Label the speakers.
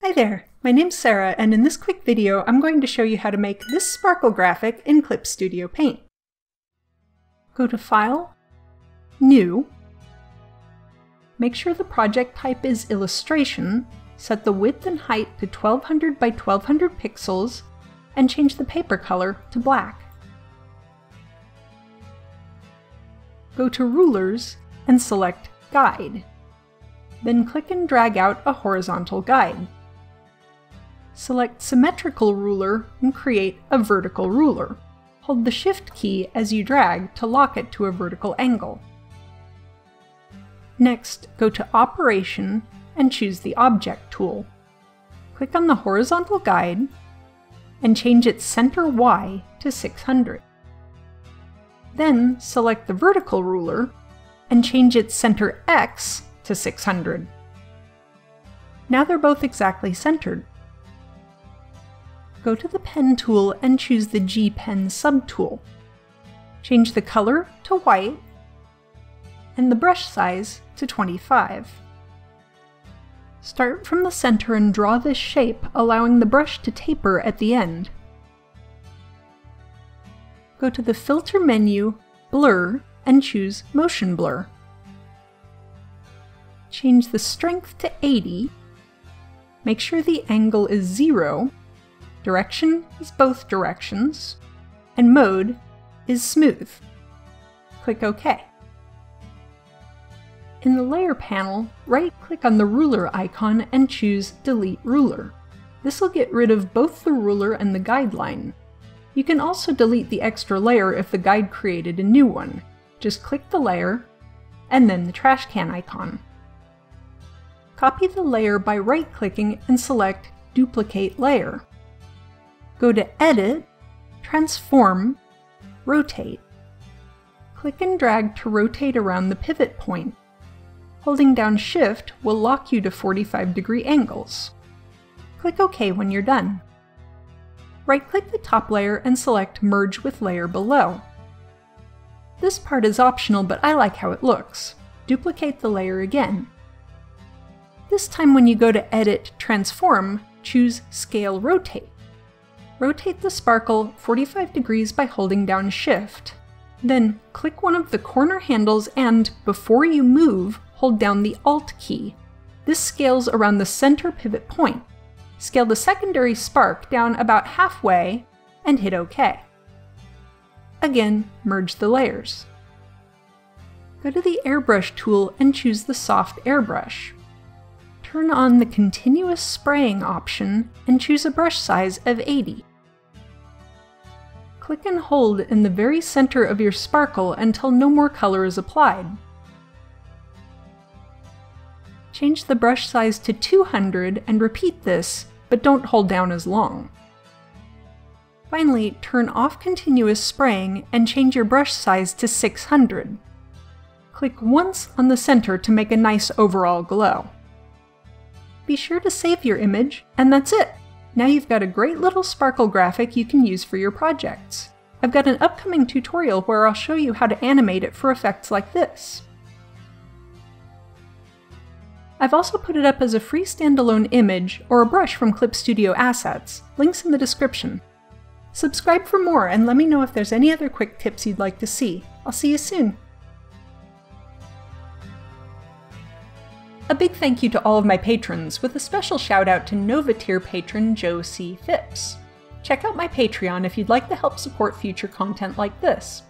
Speaker 1: Hi there, my name's Sarah, and in this quick video I'm going to show you how to make this sparkle graphic in Clip Studio Paint. Go to File, New, make sure the project type is Illustration, set the width and height to 1200 by 1200 pixels, and change the paper color to black. Go to Rulers and select Guide. Then click and drag out a horizontal guide. Select Symmetrical Ruler and create a vertical ruler. Hold the Shift key as you drag to lock it to a vertical angle. Next, go to Operation and choose the Object tool. Click on the horizontal guide and change its center Y to 600. Then select the vertical ruler and change its center X to 600. Now they're both exactly centered. Go to the Pen tool and choose the G Pen subtool. Change the color to white and the brush size to 25. Start from the center and draw this shape, allowing the brush to taper at the end. Go to the Filter menu, Blur, and choose Motion Blur. Change the strength to 80. Make sure the angle is 0. Direction is both directions, and mode is smooth. Click OK. In the Layer panel, right-click on the ruler icon and choose Delete Ruler. This will get rid of both the ruler and the guideline. You can also delete the extra layer if the guide created a new one. Just click the layer, and then the trash can icon. Copy the layer by right-clicking and select Duplicate Layer. Go to Edit, Transform, Rotate. Click and drag to rotate around the pivot point. Holding down Shift will lock you to 45-degree angles. Click OK when you're done. Right-click the top layer and select Merge with Layer below. This part is optional, but I like how it looks. Duplicate the layer again. This time when you go to Edit, Transform, choose Scale Rotate. Rotate the sparkle 45 degrees by holding down Shift. Then click one of the corner handles and, before you move, hold down the Alt key. This scales around the center pivot point. Scale the secondary spark down about halfway and hit OK. Again, merge the layers. Go to the Airbrush tool and choose the Soft Airbrush. Turn on the Continuous Spraying option and choose a brush size of 80. Click and hold in the very center of your sparkle until no more color is applied. Change the brush size to 200 and repeat this, but don't hold down as long. Finally, turn off continuous spraying and change your brush size to 600. Click once on the center to make a nice overall glow. Be sure to save your image, and that's it! Now you've got a great little sparkle graphic you can use for your projects. I've got an upcoming tutorial where I'll show you how to animate it for effects like this. I've also put it up as a free standalone image or a brush from Clip Studio Assets, links in the description. Subscribe for more and let me know if there's any other quick tips you'd like to see. I'll see you soon! A big thank you to all of my patrons, with a special shout out to Nova Tier patron Joe C. Phipps. Check out my Patreon if you'd like to help support future content like this.